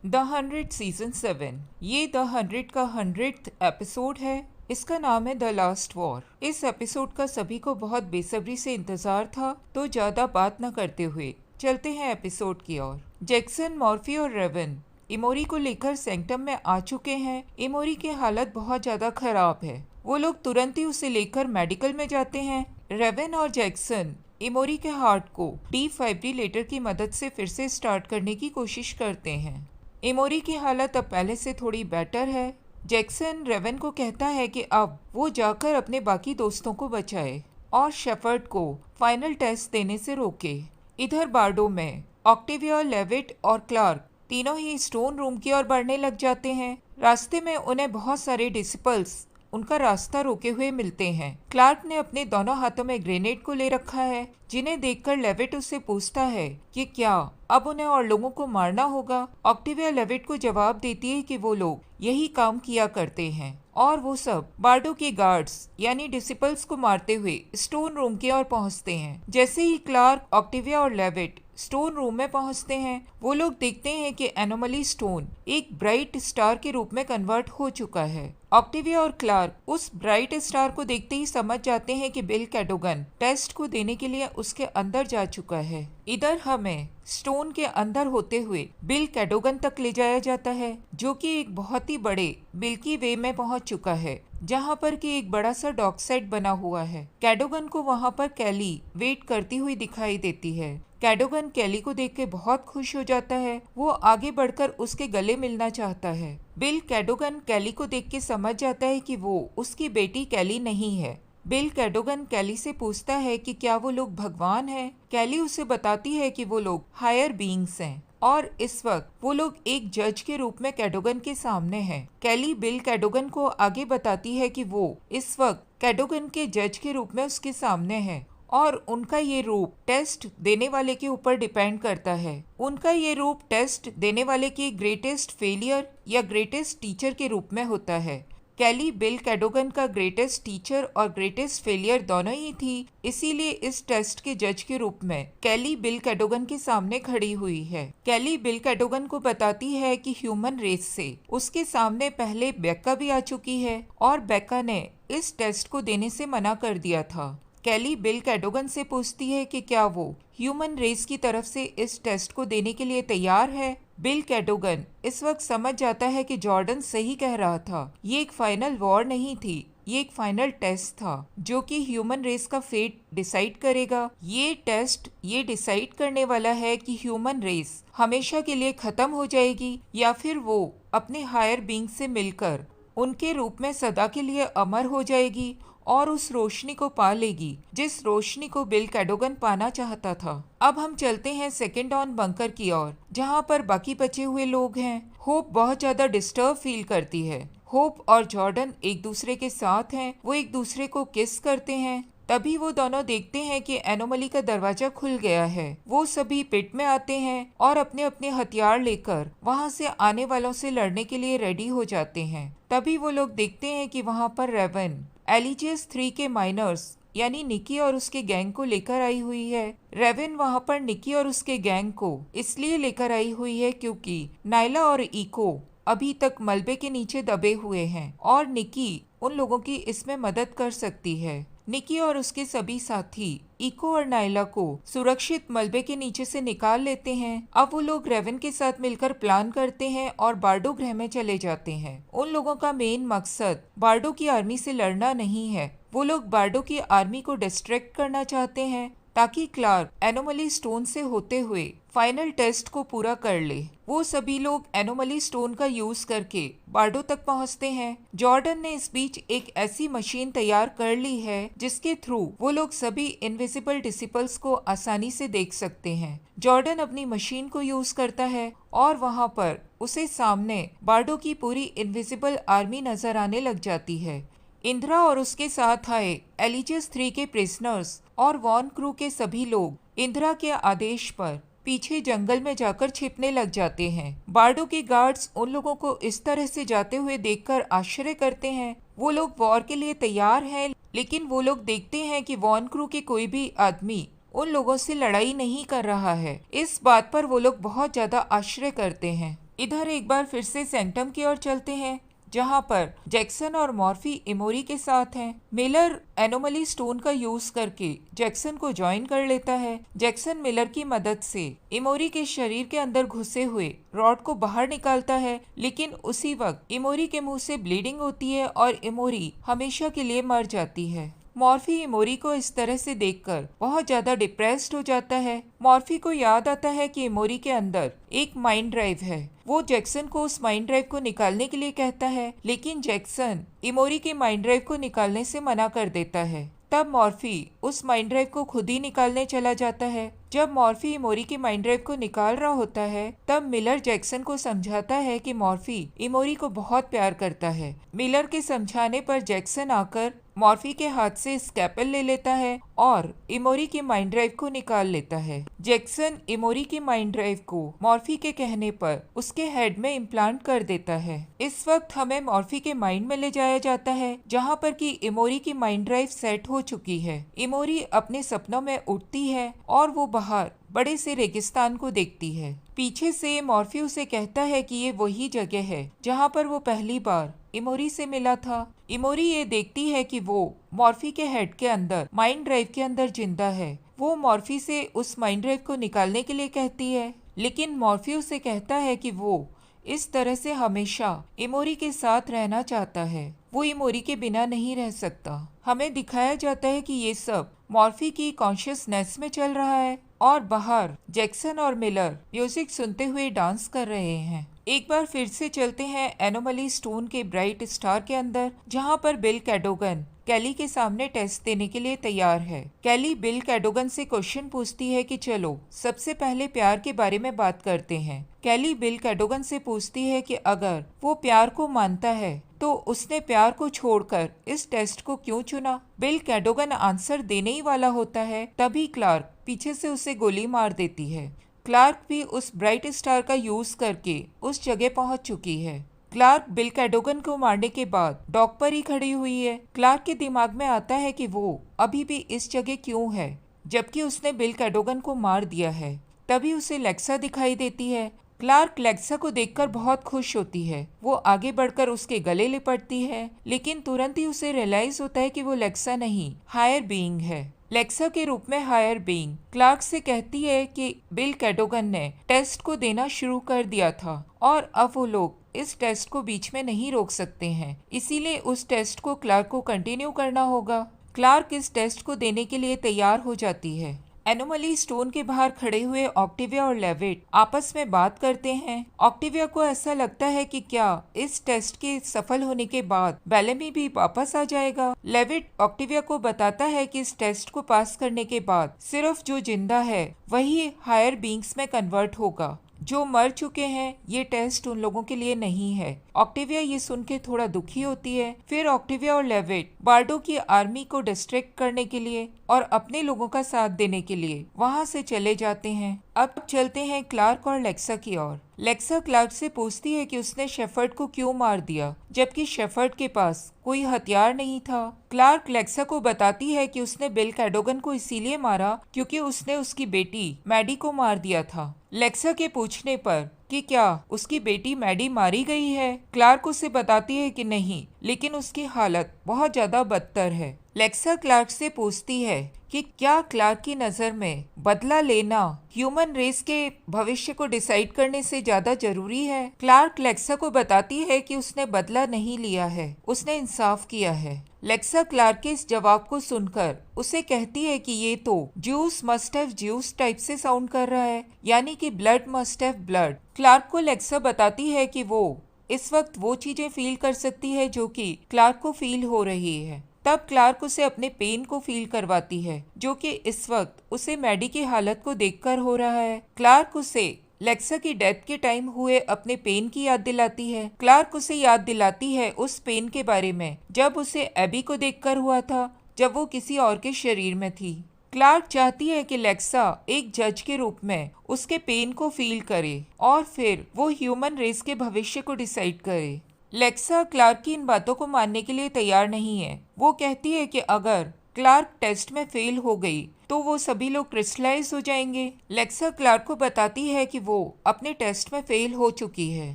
The 100 season 7। ये the 100 का 100th episode है। इसका नाम है द लास्ट वॉर। इस एपिसोड का सभी को बहुत बेसब्री से इंतजार था, तो ज्यादा बात न करते हुए चलते हैं एपिसोड की ओर। जैक्सन, मॉर्फी और रेवन इमोरी को लेकर सैंक्टम में आ चुके हैं। इमोरी की हालत बहुत ज्यादा खराब है। वो लोग तुरंत ही उसे लेकर मेडिकल में जाते हैं। रेवन और जैक्सन इमोरी के हार्ट को डिफाइब्रिलेटर की मदद से फिर से स्टार्ट करने की कोशिश करते हैं। इमोरी की हालत अब पहले से थोड़ी बेटर है। जैक्सन रेवन को कहता है कि अब वो जाकर अपने बाकी दोस्तों को बचाए और शेफर्ड को फाइनल टेस्ट देने से रोके। इधर बार्डो में ऑक्टेविया, लेविट और क्लार्क तीनों ही स्टोन रूम की ओर बढ़ने लग जाते हैं। रास्ते में उन्हें बहुत सारे डिसिपल्स उनका रास्ता रोके हुए मिलते हैं। क्लार्क ने अपने दोनों हाथों में ग्रेनेड को ले रखा है, जिन्हें देखकर लेविट उससे पूछता है कि क्या अब उन्हें और लोगों को मारना होगा। ऑक्टेविया लेविट को जवाब देती है कि वो लोग यही काम किया करते हैं और वो सब बार्डो के गार्ड्स यानी डिसिपल्स को मारते हुए स्टोन रूम की ओर पहुंचते हैं। जैसे ही क्लार्क, ऑक्टेविया और लेविट स्टोन रूम में पहुंचते हैं, वो लोग देखते हैं कि एनोमली स्टोन एक ब्राइट स्टार के रूप में कन्वर्ट हो चुका है। ऑक्टेविया और क्लार्क उस ब्राइट स्टार को देखते ही समझ जाते हैं कि बिल कैडोगन टेस्ट को देने के लिए उसके अंदर जा चुका है। इधर हमें स्टोन के अंदर होते हुए बिल कैडोगन तक ले जाया जाता है, जो कि एक बहुत ही बड़े मिल्की वे में पहुंच चुका है, जहां पर कि एक बड़ा सा डॉक सेट बना हुआ है। कैडोगन को वहां पर कैली वेट करती हुई दिखाई देती है। कैडोगन कैली को देख के बहुत खुश हो जाता है। वो आगे बढ़कर उसके गले मिलना चाहता है। बिल कैडोगन कैली को देख के समझ जाता है कि वो उसकी बेटी कैली नहीं है। बिल कैडोगन कैली से पूछता है कि क्या वो लोग भगवान हैं। कैली उसे बताती है कि वो लोग हायर बीइंग्स हैं और इस वक्त वो लोग एक जज के रूप में कैडोगन के सामने हैं। कैली बिल कैडोगन को आगे बताती है कि वो इस वक्त कैडोगन के जज के रूप में उसके सामने है और उनका ये रूप टेस्ट देने वाले के ऊपर डिपेंड करता है। उनका ये रूप टेस्ट देने वाले के ग्रेटेस्ट फेलियर या ग्रेटेस्ट टीचर के रूप में होता है। कैली बिल कैडोगन का ग्रेटेस्ट टीचर और ग्रेटेस्ट फेलियर दोनों ही थी, इसीलिए इस टेस्ट के जज के रूप में कैली बिल कैडोगन के सामने खड़ी हुई है। कैली बिल कैडोगन को बताती है कि ह्यूमन रेस से उसके सामने पहले बेक्का भी आ चुकी है और बेक्का ने इस टेस्ट को देने से मना कर दिया था। कैली बिल कैडोगन से पूछती है कि क्या वो ह्यूमन रेस की तरफ से इस टेस्ट को देने के लिए तैयार है। बिल कैडोगन इस वक्त समझ जाता है कि जॉर्डन सही कह रहा था। ये एक फाइनल वॉर नहीं थी, ये एक फाइनल टेस्ट था जो कि ह्यूमन रेस का फेट डिसाइड करेगा। ये टेस्ट ये डिसाइड करने वाला है कि ह्यूमन रेस हमेशा के लिए खत्म हो जाएगी या फिर वो अपने हायर बीइंग से मिलकर उनके रूप में सदा के लिए अमर हो जाएगी और उस रोशनी को पा लेगी जिस रोशनी को बिल कैडोगन पाना चाहता था। अब हम चलते हैं सेकेंड ऑन बंकर की ओर, जहां पर बाकी बचे हुए लोग हैं। होप बहुत ज्यादा डिस्टर्ब फील करती है। होप और जॉर्डन एक दूसरे के साथ हैं, वो एक दूसरे को किस करते हैं। तभी वो दोनों देखते हैं कि एनोमली का दरवाजा खुल गया है। वो सभी पिट में आते हैं और अपने अपने हथियार लेकर वहां से आने वालों से लड़ने के लिए रेडी हो जाते हैं। तभी वो लोग देखते हैं कि वहां पर रेवन एलिजियस 3 के माइनर्स यानी निकी और उसके गैंग को लेकर आई हुई है। रेवन वहां पर निकी और उसके गैंग को इसलिए लेकर आई हुई है क्योंकि नायला और इको अभी तक मलबे के नीचे दबे हुए हैं और निकी उन लोगों की इसमें मदद कर सकती है। निकी और उसके सभी साथी इको और नायला को सुरक्षित मलबे के नीचे से निकाल लेते हैं। अब वो लोग रेवन के साथ मिलकर प्लान करते हैं और बार्डो ग्रह में चले जाते हैं। उन लोगों का मेन मकसद बार्डो की आर्मी से लड़ना नहीं है। वो लोग बार्डो की आर्मी को डिस्ट्रैक्ट करना चाहते हैं ताकि क्लार्क एनोमली स्टोन से होते हुए फाइनल टेस्ट को पूरा कर ले। वो सभी लोग एनोमली स्टोन का यूज करके बार्डो तक पहुंचते हैं। जॉर्डन ने इस बीच एक ऐसी मशीन तैयार कर ली है जिसके थ्रू वो लोग सभी इनविजिबल डिसिपल्स को आसानी से देख सकते हैं। जॉर्डन अपनी मशीन को यूज करता है और वहां पर उसे सामने बार्डो की पूरी इनविजिबल आर्मी नजर आने लग जाती है। इंद्रा और उसके साथ आए एलिजियस 3 के प्रिजनर्स और वॉन क्रू के सभी लोग इंद्रा के आदेश पर पीछे जंगल में जाकर छिपने लग जाते हैं। बार्डो के गार्ड्स उन लोगों को इस तरह से जाते हुए देखकर आश्चर्य करते हैं। वो लोग वॉर के लिए तैयार हैं, लेकिन वो लोग देखते हैं कि वॉन क्रू के कोई भी आदमी उन लोगों से लड़ाई नहीं कर रहा है। इस बात पर वो लोग बहुत ज्यादा आश्चर्य करते हैं। इधर एक बार फिर से सैंक्टम की ओर चलते हैं, जहां पर जैक्सन और मॉर्फी इमोरी के साथ हैं। मिलर एनोमली स्टोन का यूज करके जैक्सन को ज्वाइन कर लेता है। जैक्सन मिलर की मदद से इमोरी के शरीर के अंदर घुसे हुए रॉड को बाहर निकालता है, लेकिन उसी वक्त इमोरी के मुंह से ब्लीडिंग होती है और इमोरी हमेशा के लिए मर जाती है। मॉर्फी इमोरी को इस तरह से देखकर बहुत ज्यादा डिप्रेस्ड हो जाता है। मॉर्फी को याद आता है कि इमोरी के अंदर एक माइंड ड्राइव है। वो जैक्सन को उस माइंड ड्राइव को निकालने के लिए कहता है, लेकिन जैक्सन इमोरी के माइंड ड्राइव को निकालने से मना कर देता है। तब मॉर्फी उस माइंड ड्राइव को खुद ही निकालने चला जाता है। जब मॉर्फी इमोरी की माइंड ड्राइव को निकाल रहा होता है, तब मिलर जैक्सन को समझाता है कि मॉर्फी इमोरी को बहुत प्यार करता है। मिलर के समझाने पर जैक्सन आकर मॉर्फी के हाथ से स्कैपल ले लेता है और इमोरी की माइंड ड्राइव को निकाल लेता है। जैक्सन इमोरी की माइंड ड्राइव को मॉर्फी के कहने पर उसके हेड में इम्प्लांट कर देता है। इस वक्त हमें मॉर्फी के माइंड में ले जाया जाता है, जहाँ पर कि इमोरी की माइंड ड्राइव सेट हो चुकी है। इमोरी अपने सपनों में उठती है और वो बाहर बड़े से रेगिस्तान को देखती है। पीछे से मॉर्फी उसे कहता है कि ये वही जगह है जहाँ पर वो पहली बार इमोरी से मिला था। इमोरी ये देखती है कि वो मॉर्फी के हेड के अंदर माइंड ड्राइव के अंदर जिंदा है। वो मॉर्फी से उस माइंड ड्राइव को निकालने के लिए कहती है, लेकिन मॉर्फी उसे कहता है कि वो इस तरह से हमेशा इमोरी के साथ रहना चाहता है। वो इमोरी के बिना नहीं रह सकता। हमें दिखाया जाता है कि ये सब मॉर्फी की कॉन्शियसनेस में चल रहा है और बाहर जैक्सन और मिलर म्यूजिक सुनते हुए डांस कर रहे हैं। एक बार फिर से चलते हैं एनोमली स्टोन के ब्राइट स्टार के अंदर, जहां पर बिल कैडोगन कैली के सामने टेस्ट देने के लिए तैयार है। कैली बिल कैडोगन से क्वेश्चन पूछती है कि चलो सबसे पहले प्यार के बारे में बात करते हैं। कैली बिल कैडोगन से पूछती है कि अगर वो प्यार को मानता है तो उसने प्यार को छोड़कर इस टेस्ट को क्यों चुना। बिल कैडोगन आंसर देने ही वाला होता है, तभी क्लार्क पीछे से उसे गोली मार देती है। क्लार्क भी उस ब्राइट स्टार का यूज करके उस जगह पहुंच चुकी है। क्लार्क बिल कैडोगन को मारने के बाद डॉक पर ही खड़ी हुई है। क्लार्क के दिमाग में आता है कि वो अभी भी इस जगह क्यों है, जबकि उसने बिल कैडोगन को मार दिया है। तभी उसे लेक्सा दिखाई देती है। क्लार्क लेक्सा को देखकर बहुत खुश होती है। वो आगे बढ़कर उसके गले लिपटती है, लेकिन तुरंत ही उसे रियलाइज होता है कि वो लेक्सा नहीं, हायर बीइंग है। लेक्सा के रूप में हायर बीइंग क्लार्क से कहती है कि बिल कैडोगन ने टेस्ट को देना शुरू कर दिया था और अब वो लोग इस टेस्ट को बीच में नहीं रोक सकते हैं, इसीलिए उस टेस्ट को क्लार्क को कंटिन्यू करना होगा। क्लार्क इस टेस्ट को देने के लिए तैयार हो जाती है। एनोमली स्टोन के बाहर खड़े हुए ऑक्टिविया और लेविट आपस में बात करते हैं। ऑक्टिविया को ऐसा लगता है कि क्या इस टेस्ट के सफल होने के बाद बेलेमी भी वापस आ जाएगा। लेविट ऑक्टिविया को बताता है कि इस टेस्ट को पास करने के बाद सिर्फ जो जिंदा है वही हायर बीइंग्स में कन्वर्ट होगा। जो मर चुके हैं ये टेस्ट उन लोगों के लिए नहीं है। ऑक्टिविया ये सुन के थोड़ा दुखी होती है। फिर ऑक्टिविया और लेविट बार्डो की आर्मी को डिस्ट्रैक्ट करने के लिए और अपने लोगों का साथ देने के लिए वहां से चले जाते हैं। अब चलते हैं क्लार्क और लेक्सा की ओर। लेक्सा क्लार्क से पूछती है कि उसने शेफर्ड को क्यों मार दिया, जबकि शेफर्ड के पास कोई हथियार नहीं था। क्लार्क लेक्सा को बताती है कि उसने बिल कैडोगन को इसीलिए मारा क्योंकि उसने उसकी बेटी मैडी को मार दिया था। लेक्सा के पूछने पर कि क्या उसकी बेटी मैडी मारी गई है, क्लार्क उसे बताती है कि नहीं, लेकिन उसकी हालत बहुत ज्यादा बदतर है। लेक्सा क्लार्क से पूछती है कि क्या क्लार्क की नजर में बदला लेना ह्यूमन रेस के भविष्य को डिसाइड करने से ज्यादा जरूरी है। क्लार्क लेक्सा को बताती है कि उसने बदला नहीं लिया है, उसने इंसाफ किया है। लेक्सा क्लार्क के इस जवाब को सुनकर उसे कहती है कि ये तो juice must have juice type से साउंड कर रहा है, यानी कि blood must have blood. Clark को लेक्सा बताती है कि वो इस वक्त वो चीजें फील कर सकती है जो कि क्लार्क को फील हो रही है। तब क्लार्क उसे अपने पेन को फील करवाती है, जो कि इस वक्त उसे मैडी की हालत को देखकर हो रहा है। क्लार्क उसे लेक्सा की डेथ के टाइम हुए अपने पेन की याद दिलाती है। क्लार्क उसे याद दिलाती है उस पेन के बारे में जब उसे एबी को देखकर हुआ था, जब वो किसी और के शरीर में थी। क्लार्क चाहती है कि लेक्सा एक जज के रूप में उसके पेन को फील करे और फिर वो ह्यूमन रेस के भविष्य को डिसाइड करे। लेक्सा क्लार्क की इन बातों को मानने के लिए तैयार नहीं है। वो कहती है कि अगर क्लार्क टेस्ट में फेल हो गई तो वो सभी लोग क्रिस्टलाइज हो जाएंगे। लेक्सा क्लार्क को बताती है कि वो अपने टेस्ट में फेल हो चुकी है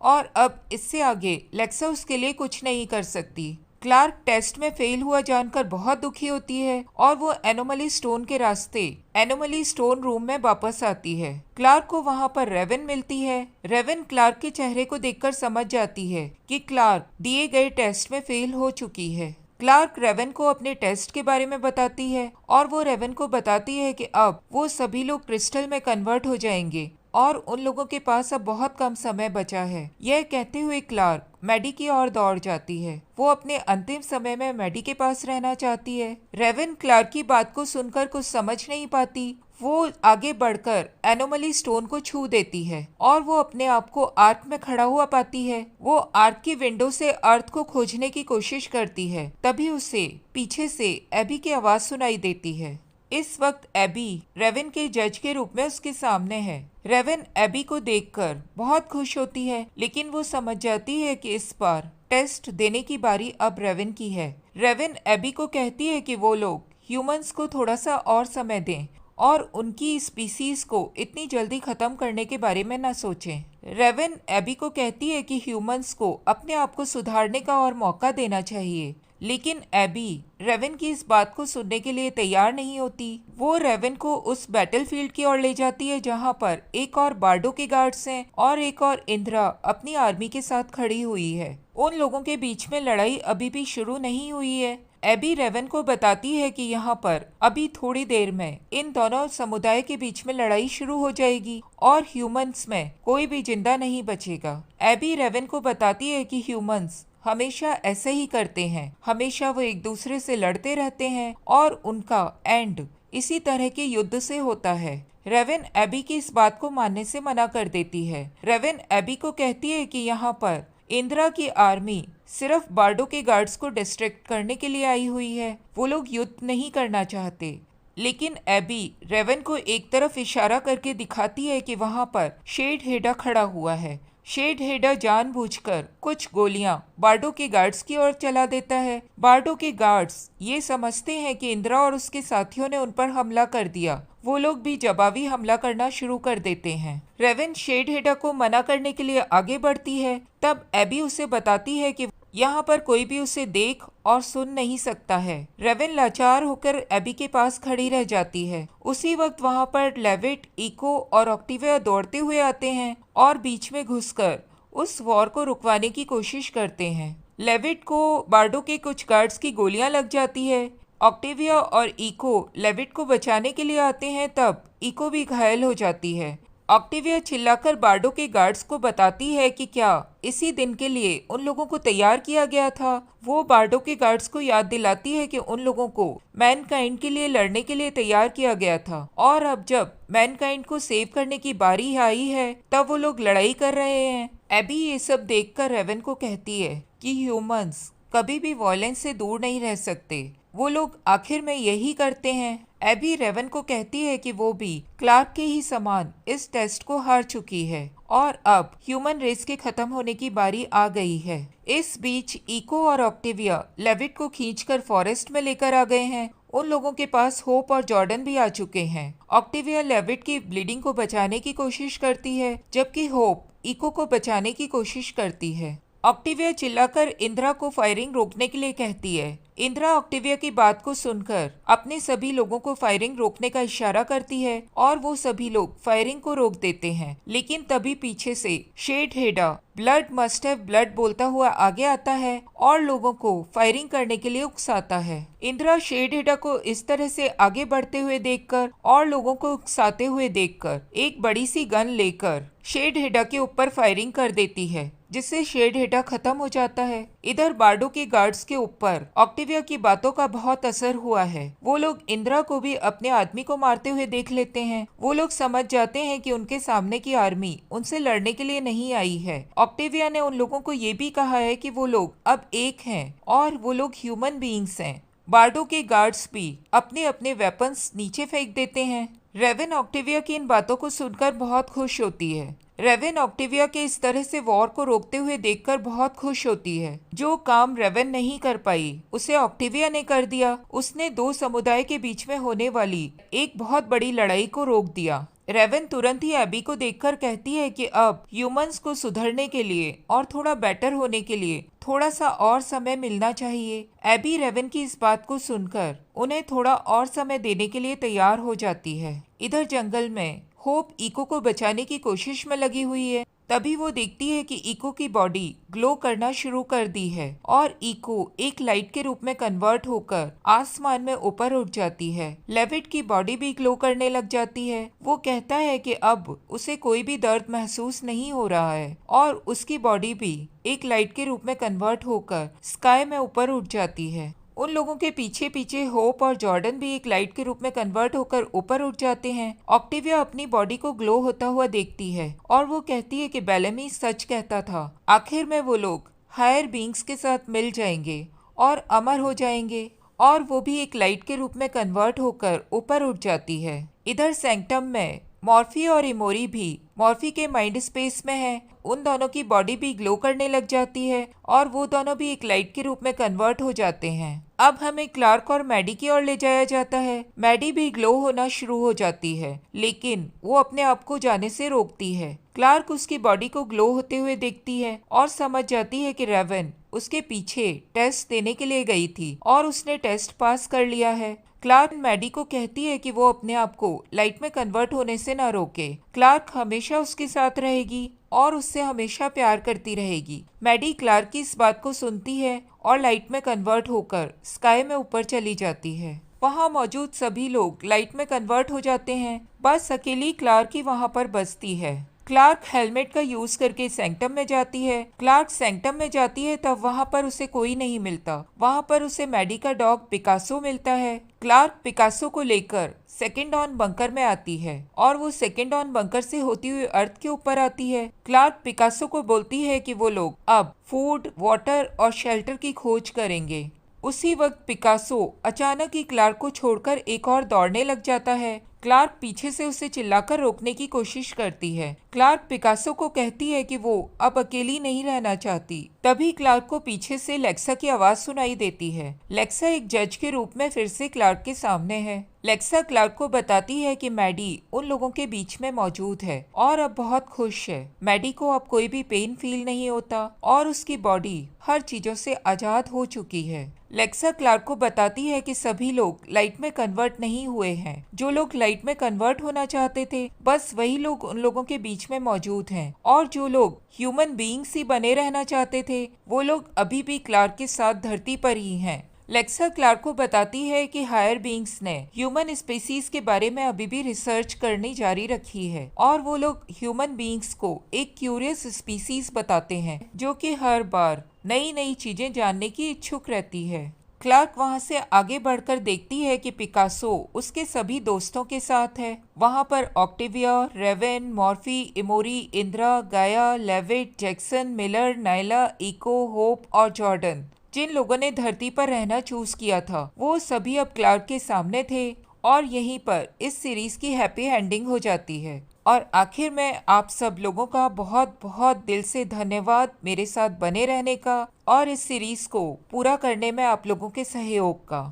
और अब इससे आगे लेक्सा उसके लिए कुछ नहीं कर सकती। क्लार्क टेस्ट में फेल हुआ जानकर बहुत दुखी होती है और वो एनोमली स्टोन के रास्ते एनोमली स्टोन रूम में वापस आती है। क्लार्क को वहाँ पर रेवन मिलती है। रेवन क्लार्क के चेहरे को देखकर समझ जाती है कि क्लार्क दिए गए टेस्ट में फेल हो चुकी है। क्लार्क रेवन को अपने टेस्ट के बारे में बताती है और वो रेवन को बताती है कि अब वो सभी लोग क्रिस्टल में कन्वर्ट हो जाएंगे और उन लोगों के पास अब बहुत कम समय बचा है। यह कहते हुए क्लार्क मैडी की ओर दौड़ जाती है। वो अपने अंतिम समय में मैडी के पास रहना चाहती है। रेवन क्लार्क की बात को सुनकर कुछ समझ नहीं पाती। वो आगे बढ़कर एनोमली स्टोन को छू देती है और वो अपने आप को आर्क में खड़ा हुआ पाती है। वो आर्क की विंडो से अर्थ को खोजने की कोशिश करती है। तभी उसे पीछे से एबी की आवाज सुनाई देती है। इस वक्त एबी रेवन के जज के रूप में उसके सामने है। रेवन एबी को देखकर बहुत खुश होती है, लेकिन वो समझ जाती है कि इस बार टेस्ट देने की बारी अब रेवन की है। रेवन एबी को कहती है कि वो लोग ह्यूमंस को थोड़ा सा और समय दें और उनकी स्पीसीज को इतनी जल्दी खत्म करने के बारे में न सोचें। रेवन एबी को कहती है कि ह्यूमंस को अपने आप को सुधारने का और मौका देना चाहिए, लेकिन एबी रेवन की इस बात को सुनने के लिए तैयार नहीं होती। वो रेवन को उस बैटलफील्ड की ओर ले जाती है जहां पर एक और बार्डो के गार्ड्स हैं और एक और इंद्रा अपनी आर्मी के साथ खड़ी हुई है। उन लोगों के बीच में लड़ाई अभी भी शुरू नहीं हुई है। एबी रेवन को बताती है कि यहाँ पर अभी थोड़ी देर में इन दोनों समुदाय के बीच में लड़ाई शुरू हो जाएगी और ह्यूमंस में कोई भी जिंदा नहीं बचेगा। एबी रेवन को बताती है कि ह्यूमंस हमेशा ऐसे ही करते हैं, हमेशा वो एक दूसरे से लड़ते रहते हैं और उनका एंड इसी तरह के युद्ध से होता है। रेवन एबी की इस बात को मानने से मना कर देती है। रेवन एबी को कहती है कि यहाँ पर इंदिरा की आर्मी सिर्फ बार्डो के गार्ड्स को डिस्ट्रैक्ट करने के लिए आई हुई है। वो लोग युद्ध नहीं करना चाहते। लेकिन एबी रेवन को एक तरफ इशारा करके दिखाती है कि वहाँ पर शेड हेडा खड़ा हुआ है। शेड हेडा जानबूझकर कुछ गोलियां बार्डो के गार्ड्स की ओर चला देता है। बार्डो के गार्ड्स ये समझते हैं कि इंदिरा और उसके साथियों ने उन पर हमला कर दिया। वो लोग भी जवाबी हमला करना शुरू कर देते हैं। रेवन शेड हेडा को मना करने के लिए आगे बढ़ती है। तब एबी उसे बताती है कि यहाँ पर कोई भी उसे देख और सुन नहीं सकता है। रेवन लाचार होकर एबी के पास खड़ी रह जाती है। उसी वक्त वहाँ पर लेविट, इको और ऑक्टिविया दौड़ते हुए आते हैं और बीच में घुसकर उस वॉर को रुकवाने की कोशिश करते हैं। लेविट को बार्डो के कुछ गार्ड्स की गोलियां लग जाती है। ऑक्टिविया और इको लेविट को बचाने के लिए आते हैं, तब इको भी घायल हो जाती है। ऑक्टिविया चिल्लाकर बार्डो के गार्ड्स को बताती है कि क्या इसी दिन के लिए उन लोगों को तैयार किया गया था। वो बार्डो के गार्ड्स को याद दिलाती है कि उन लोगों को मैनकाइंड के लिए लड़ने के लिए तैयार किया गया था और अब जब मैनकाइंड को सेव करने की बारी आई है तब वो लोग लड़ाई कर रहे हैं। एबी ये सब देखकर रेवन को कहती है कि ह्यूमंस कभी भी वॉयलेंस से दूर नहीं रह सकते, वो लोग आखिर में यही करते हैं। एबी रेवन को कहती है कि वो भी क्लार्क के ही समान इस टेस्ट को हार चुकी है और अब ह्यूमन रेस के खत्म होने की बारी आ गई है। इस बीच इको और ऑक्टिविया लेविट को खींचकर फॉरेस्ट में लेकर आ गए हैं। उन लोगों के पास होप और जॉर्डन भी आ चुके हैं। ऑक्टिविया लेविट की ब्लीडिंग को बचाने की कोशिश करती है, जबकि होप इको को बचाने की कोशिश करती है। ऑक्टिविया चिल्लाकर इंदिरा को फायरिंग रोकने के लिए कहती है। इंदिरा ऑक्टिविया की बात को सुनकर अपने सभी लोगों को फायरिंग रोकने का इशारा करती है और वो सभी लोग फायरिंग को रोक देते हैं। लेकिन तभी पीछे से शेड हेडा ब्लड मस्ट हैव ब्लड बोलता हुआ आगे आता है और लोगों को फायरिंग करने के लिए उकसाता है। इंदिरा शेड हेडा को इस तरह से आगे बढ़ते हुए देखकर और लोगों को उकसाते हुए देखकर एक बड़ी सी गन लेकर शेड हेडा के ऊपर फायरिंग कर देती है, जिससे शेड हेडा खत्म हो जाता है। इधर बार्डो के गार्ड्स के ऊपर ऑक्टिविया की बातों का बहुत असर हुआ है। वो लोग इंदिरा को भी अपने आदमी को मारते हुए देख लेते हैं। वो लोग समझ जाते हैं कि उनके सामने की आर्मी उनसे लड़ने के लिए नहीं आई है। ऑक्टिविया ने उन लोगों को ये भी कहा है कि वो लोग अब एक हैं और वो लोग ह्यूमन बीइंग्स हैं। बार्डो के गार्ड्स भी अपने अपने वेपन्स नीचे फेंक देते हैं। रेवन ऑक्टिविया की इन बातों को सुनकर बहुत खुश होती है। रेवेन ऑक्टेविया के इस तरह से वॉर को रोकते हुए देखकर बहुत खुश होती है। जो काम रेवेन नहीं कर पाई उसे ऑक्टेविया ने कर दिया। उसने दो समुदाय के बीच में होने वाली एक बहुत बड़ी लड़ाई को रोक दिया। रेवेन तुरंत ही एबी को देखकर कहती है कि अब ह्यूमंस को सुधरने के लिए और थोड़ा बेटर होने के लिए थोड़ा सा और समय मिलना चाहिए। एबी रेवेन की इस बात को सुनकर उन्हें थोड़ा और समय देने के लिए तैयार हो जाती है। इधर जंगल में होप इको को बचाने की कोशिश में लगी हुई है। तभी वो देखती है कि इको की बॉडी ग्लो करना शुरू कर दी है और इको एक लाइट के रूप में कन्वर्ट होकर आसमान में ऊपर उठ जाती है। लेविट की बॉडी भी ग्लो करने लग जाती है। वो कहता है कि अब उसे कोई भी दर्द महसूस नहीं हो रहा है और उसकी बॉडी भी एक लाइट के रूप में कन्वर्ट होकर स्काई में ऊपर उठ जाती है। उन लोगों के पीछे पीछे होप और जॉर्डन भी एक लाइट के रूप में कन्वर्ट होकर ऊपर उठ जाते हैं। ऑक्टेविया अपनी बॉडी को ग्लो होता हुआ देखती है और वो कहती है कि बेलेमी सच कहता था। आखिर में वो लोग हायर बीइंग्स के साथ मिल जाएंगे और अमर हो जाएंगे और वो भी एक लाइट के रूप में कन्वर्ट होकर ऊपर उठ जाती है। इधर सैंक्टम में मॉर्फी और इमोरी भी मॉर्फी के माइंड स्पेस में है। उन दोनों की बॉडी भी ग्लो करने लग जाती है और वो दोनों भी एक लाइट के रूप में कन्वर्ट हो जाते हैं। अब हमें क्लार्क और मैडी की ओर ले जाया जाता है। मैडी भी ग्लो होना शुरू हो जाती है लेकिन वो अपने आप को जाने से रोकती है। क्लार्क उसकी बॉडी को ग्लो होते हुए देखती है और समझ जाती है कि रेवेन उसके पीछे टेस्ट देने के लिए गई थी और उसने टेस्ट पास कर लिया है। क्लार्क मैडी को कहती है कि वो अपने आप को लाइट में कन्वर्ट होने से न रोके। क्लार्क हमेशा उसके साथ रहेगी और उससे हमेशा प्यार करती रहेगी। मैडी क्लार्क की इस बात को सुनती है और लाइट में कन्वर्ट होकर स्काई में ऊपर चली जाती है। वहाँ मौजूद सभी लोग लाइट में कन्वर्ट हो जाते हैं। बस अकेली क्लार्क ही वहाँ पर बचती है। क्लार्क हेलमेट का यूज करके सैंक्टम में जाती है। क्लार्क सैंक्टम में जाती है तब वहाँ पर उसे कोई नहीं मिलता। वहाँ पर उसे मैडी का डॉग पिकासो मिलता है। क्लार्क पिकासो को लेकर सेकेंड ऑन बंकर में आती है और वो सेकेंड ऑन बंकर से होती हुई अर्थ के ऊपर आती है। क्लार्क पिकासो को बोलती है कि वो लोग अब फूड, वाटर और शेल्टर की खोज करेंगे। उसी वक्त पिकासो अचानक ही क्लार्क को छोड़कर एक और दौड़ने लग जाता है। क्लार्क पीछे से उसे चिल्लाकर रोकने की कोशिश करती है। क्लार्क पिकासो को कहती है कि वो अब अकेली नहीं रहना चाहती। तभी क्लार्क को पीछे से लेक्सा की आवाज सुनाई देती है। लेक्सा एक जज के रूप में फिर से क्लार्क के सामने है। लेक्सा क्लार्क को बताती है कि मैडी उन लोगों के बीच में मौजूद है और अब बहुत खुश है। मैडी को अब कोई भी पेन फील नहीं होता और उसकी बॉडी हर चीजों से आजाद हो चुकी है। लेक्सा क्लार्क को बताती है कि सभी लोग लाइट में कन्वर्ट नहीं हुए हैं। जो लोग लाइट में कन्वर्ट होना चाहते थे बस वही लोग उन लोगों के बीच में मौजूद हैं और जो लोग ह्यूमन बीइंग्स ही बने रहना चाहते थे वो लोग अभी भी क्लार्क के साथ धरती पर ही हैं। लेक्सा क्लार्क को बताती है कि हायर बीइंग्स ने ह्यूमन स्पीसीज के बारे में अभी भी रिसर्च करनी जारी रखी है और वो लोग ह्यूमन बीइंग्स को एक क्यूरियस स्पीसीज बताते हैं जो कि हर बार नई नई चीजें जानने की इच्छुक रहती है। क्लार्क वहाँ से आगे बढ़कर देखती है कि पिकासो उसके सभी दोस्तों के साथ है। वहाँ पर Octavia, Raven, Murphy, Emori, Indra, Gaia, Levitt, Jackson, Miller, Niylah, Echo, Hope और जॉर्डन जिन लोगों ने धरती पर रहना चूज किया था वो सभी अब क्लार्क के सामने थे और यहीं पर इस सीरीज की हैप्पी एंडिंग हो जाती है। और आखिर में आप सब लोगों का बहुत बहुत दिल से धन्यवाद मेरे साथ बने रहने का और इस सीरीज को पूरा करने में आप लोगों के सहयोग का।